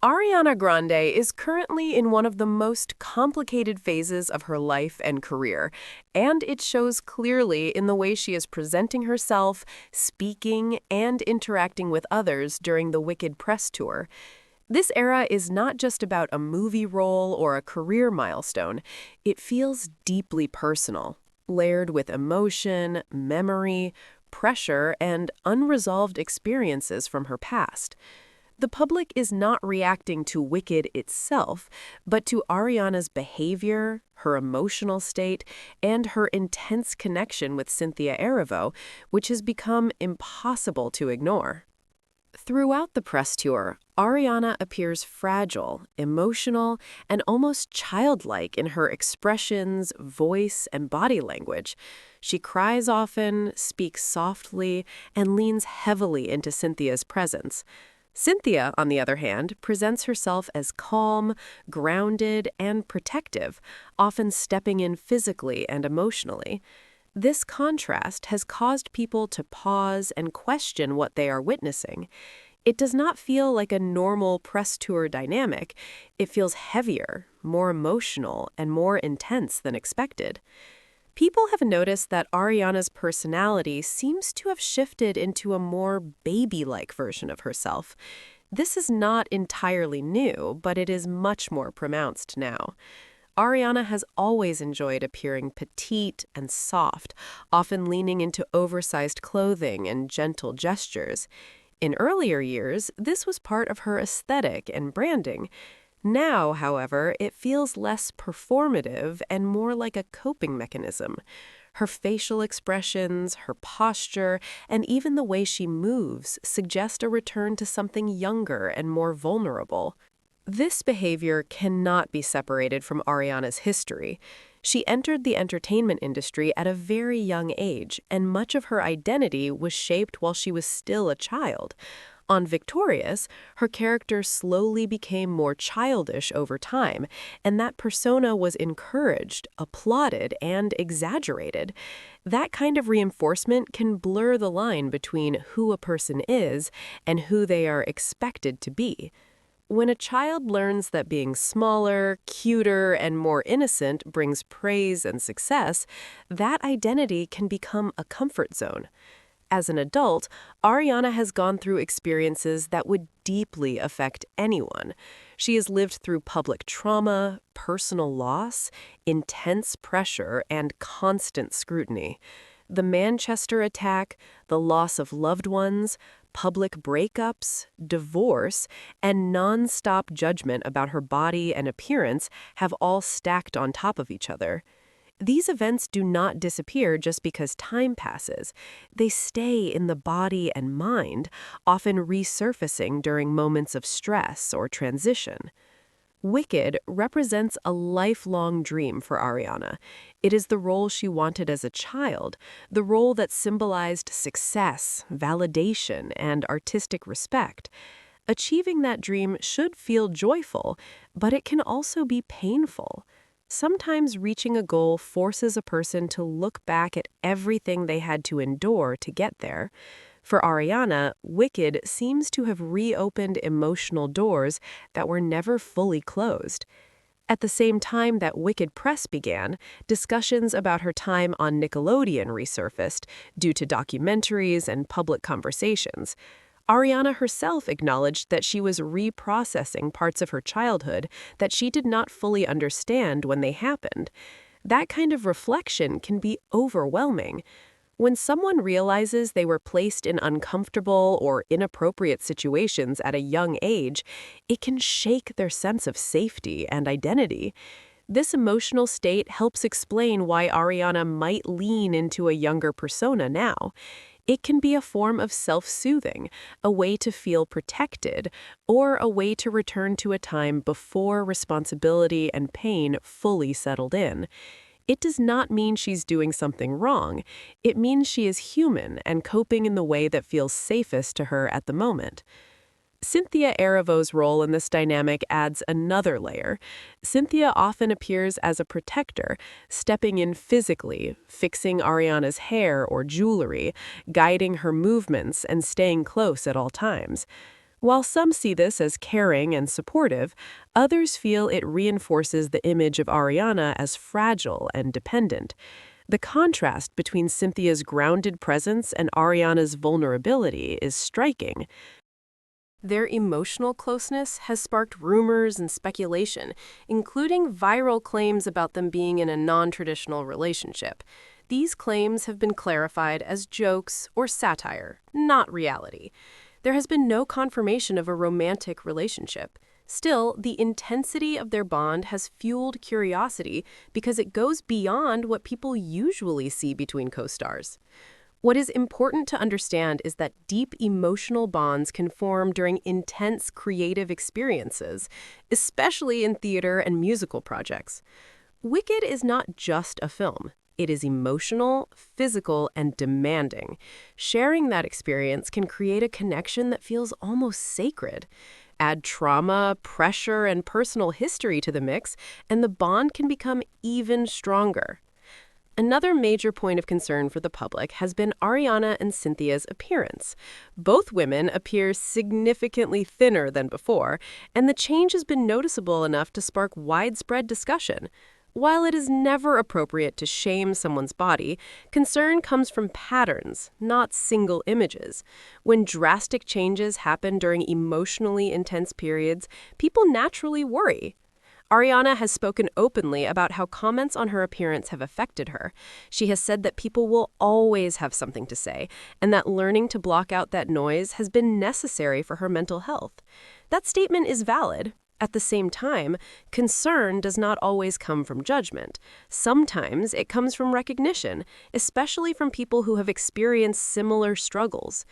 Ariana Grande is currently in one of the most complicated phases of her life and career, and it shows clearly in the way she is presenting herself, speaking, and interacting with others during the Wicked press tour. This era is not just about a movie role or a career milestone. It feels deeply personal, layered with emotion, memory, pressure, and unresolved experiences from her past. The public is not reacting to Wicked itself, but to Ariana's behavior, her emotional state, and her intense connection with Cynthia Erivo, which has become impossible to ignore. Throughout the press tour, Ariana appears fragile, emotional, and almost childlike in her expressions, voice, and body language. She cries often, speaks softly, and leans heavily into Cynthia's presence. Cynthia, on the other hand, presents herself as calm, grounded, and protective, often stepping in physically and emotionally. This contrast has caused people to pause and question what they are witnessing. It does not feel like a normal press tour dynamic. It feels heavier, more emotional, and more intense than expected. People have noticed that Ariana's personality seems to have shifted into a more baby-like version of herself. This is not entirely new, but it is much more pronounced now. Ariana has always enjoyed appearing petite and soft, often leaning into oversized clothing and gentle gestures. In earlier years, this was part of her aesthetic and branding. Now, however, it feels less performative and more like a coping mechanism. Her facial expressions, her posture, and even the way she moves suggest a return to something younger and more vulnerable. This behavior cannot be separated from Ariana's history. She entered the entertainment industry at a very young age, and much of her identity was shaped while she was still a child. On Victorious, her character slowly became more childish over time, and that persona was encouraged, applauded, and exaggerated. That kind of reinforcement can blur the line between who a person is and who they are expected to be. When a child learns that being smaller, cuter, and more innocent brings praise and success, that identity can become a comfort zone. As an adult, Ariana has gone through experiences that would deeply affect anyone. She has lived through public trauma, personal loss, intense pressure, and constant scrutiny. The Manchester attack, the loss of loved ones, public breakups, divorce, and non-stop judgment about her body and appearance have all stacked on top of each other. These events do not disappear just because time passes. They stay in the body and mind, often resurfacing during moments of stress or transition. Wicked represents a lifelong dream for Ariana. It is the role she wanted as a child, the role that symbolized success, validation, and artistic respect. Achieving that dream should feel joyful, but it can also be painful. Sometimes reaching a goal forces a person to look back at everything they had to endure to get there. For Ariana, Wicked seems to have reopened emotional doors that were never fully closed. At the same time that Wicked press began, discussions about her time on Nickelodeon resurfaced due to documentaries and public conversations. Ariana herself acknowledged that she was reprocessing parts of her childhood that she did not fully understand when they happened. That kind of reflection can be overwhelming. When someone realizes they were placed in uncomfortable or inappropriate situations at a young age, it can shake their sense of safety and identity. This emotional state helps explain why Ariana might lean into a younger persona now. It can be a form of self-soothing, a way to feel protected, or a way to return to a time before responsibility and pain fully settled in. It does not mean she's doing something wrong. It means she is human and coping in the way that feels safest to her at the moment. Cynthia Erivo's role in this dynamic adds another layer. Cynthia often appears as a protector, stepping in physically, fixing Ariana's hair or jewelry, guiding her movements, and staying close at all times. While some see this as caring and supportive, others feel it reinforces the image of Ariana as fragile and dependent. The contrast between Cynthia's grounded presence and Ariana's vulnerability is striking. Their emotional closeness has sparked rumors and speculation, including viral claims about them being in a non-traditional relationship. These claims have been clarified as jokes or satire, not reality. There has been no confirmation of a romantic relationship. Still, the intensity of their bond has fueled curiosity because it goes beyond what people usually see between co-stars. What is important to understand is that deep emotional bonds can form during intense creative experiences, especially in theater and musical projects. Wicked is not just a film. It is emotional, physical, and demanding. Sharing that experience can create a connection that feels almost sacred. Add trauma, pressure, and personal history to the mix, and the bond can become even stronger. Another major point of concern for the public has been Ariana and Cynthia's appearance. Both women appear significantly thinner than before, and the change has been noticeable enough to spark widespread discussion. While it is never appropriate to shame someone's body, concern comes from patterns, not single images. When drastic changes happen during emotionally intense periods, people naturally worry. Ariana has spoken openly about how comments on her appearance have affected her. She has said that people will always have something to say, and that learning to block out that noise has been necessary for her mental health. That statement is valid. At the same time, concern does not always come from judgment. Sometimes it comes from recognition, especially from people who have experienced similar struggles.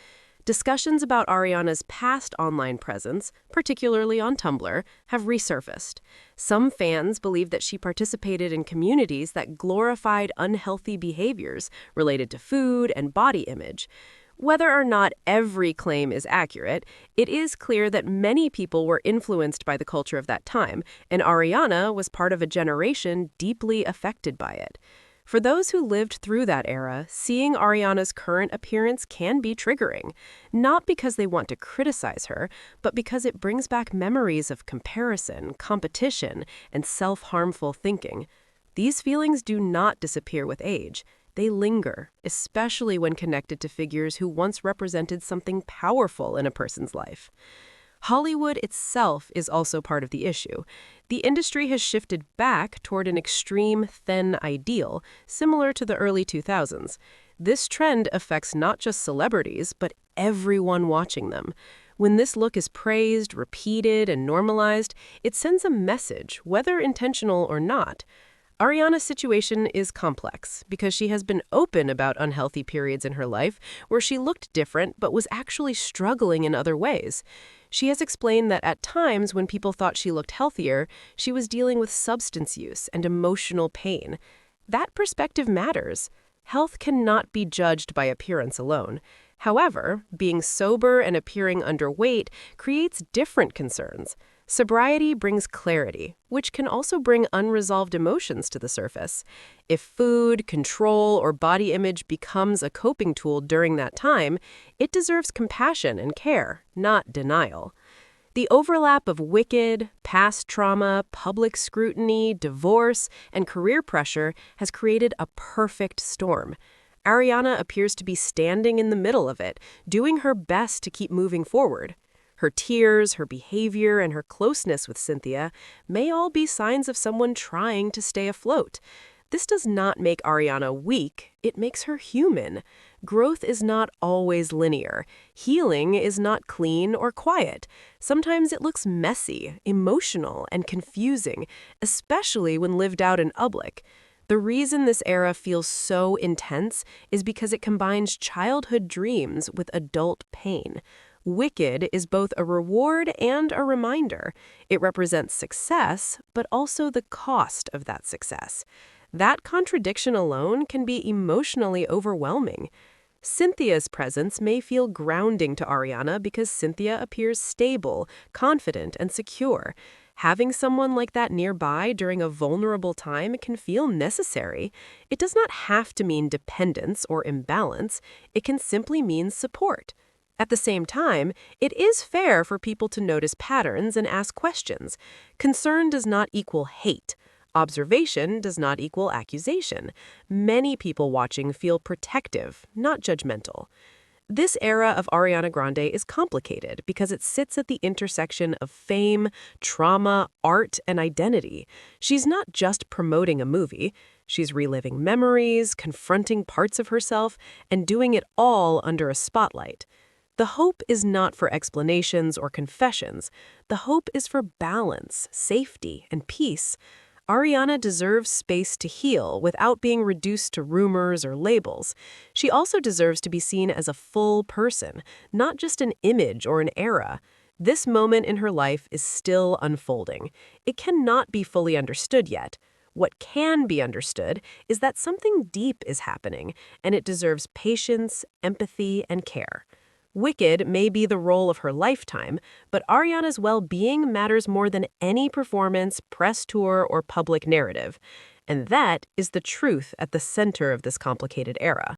Discussions about Ariana's past online presence, particularly on Tumblr, have resurfaced. Some fans believe that she participated in communities that glorified unhealthy behaviors related to food and body image. Whether or not every claim is accurate, it is clear that many people were influenced by the culture of that time, and Ariana was part of a generation deeply affected by it. For those who lived through that era, seeing Ariana's current appearance can be triggering, not because they want to criticize her, but because it brings back memories of comparison, competition, and self-harmful thinking. These feelings do not disappear with age. They linger, especially when connected to figures who once represented something powerful in a person's life. Hollywood itself is also part of the issue. The industry has shifted back toward an extreme thin ideal, similar to the early 2000s. This trend affects not just celebrities, but everyone watching them. When this look is praised, repeated, and normalized, it sends a message, whether intentional or not. Ariana's situation is complex because she has been open about unhealthy periods in her life where she looked different but was actually struggling in other ways. She has explained that at times when people thought she looked healthier, she was dealing with substance use and emotional pain. That perspective matters. Health cannot be judged by appearance alone. However, being sober and appearing underweight creates different concerns. Sobriety brings clarity, which can also bring unresolved emotions to the surface. If food, control, or body image becomes a coping tool during that time, it deserves compassion and care, not denial. The overlap of Wicked, past trauma, public scrutiny, divorce, and career pressure has created a perfect storm. Ariana appears to be standing in the middle of it, doing her best to keep moving forward. Her tears, her behavior, and her closeness with Cynthia may all be signs of someone trying to stay afloat. This does not make Ariana weak, it makes her human. Growth is not always linear. Healing is not clean or quiet. Sometimes it looks messy, emotional, and confusing, especially when lived out in public. The reason this era feels so intense is because it combines childhood dreams with adult pain. Wicked is both a reward and a reminder. It represents success, but also the cost of that success. That contradiction alone can be emotionally overwhelming. Cynthia's presence may feel grounding to Ariana because Cynthia appears stable, confident, and secure. Having someone like that nearby during a vulnerable time can feel necessary. It does not have to mean dependence or imbalance. It can simply mean support. At the same time, it is fair for people to notice patterns and ask questions. Concern does not equal hate. Observation does not equal accusation. Many people watching feel protective, not judgmental. This era of Ariana Grande is complicated because it sits at the intersection of fame, trauma, art, and identity. She's not just promoting a movie. She's reliving memories, confronting parts of herself, and doing it all under a spotlight. The hope is not for explanations or confessions. The hope is for balance, safety, and peace. Ariana deserves space to heal without being reduced to rumors or labels. She also deserves to be seen as a full person, not just an image or an era. This moment in her life is still unfolding. It cannot be fully understood yet. What can be understood is that something deep is happening, and it deserves patience, empathy, and care. Wicked may be the role of her lifetime, but Ariana's well-being matters more than any performance, press tour, or public narrative. And that is the truth at the center of this complicated era.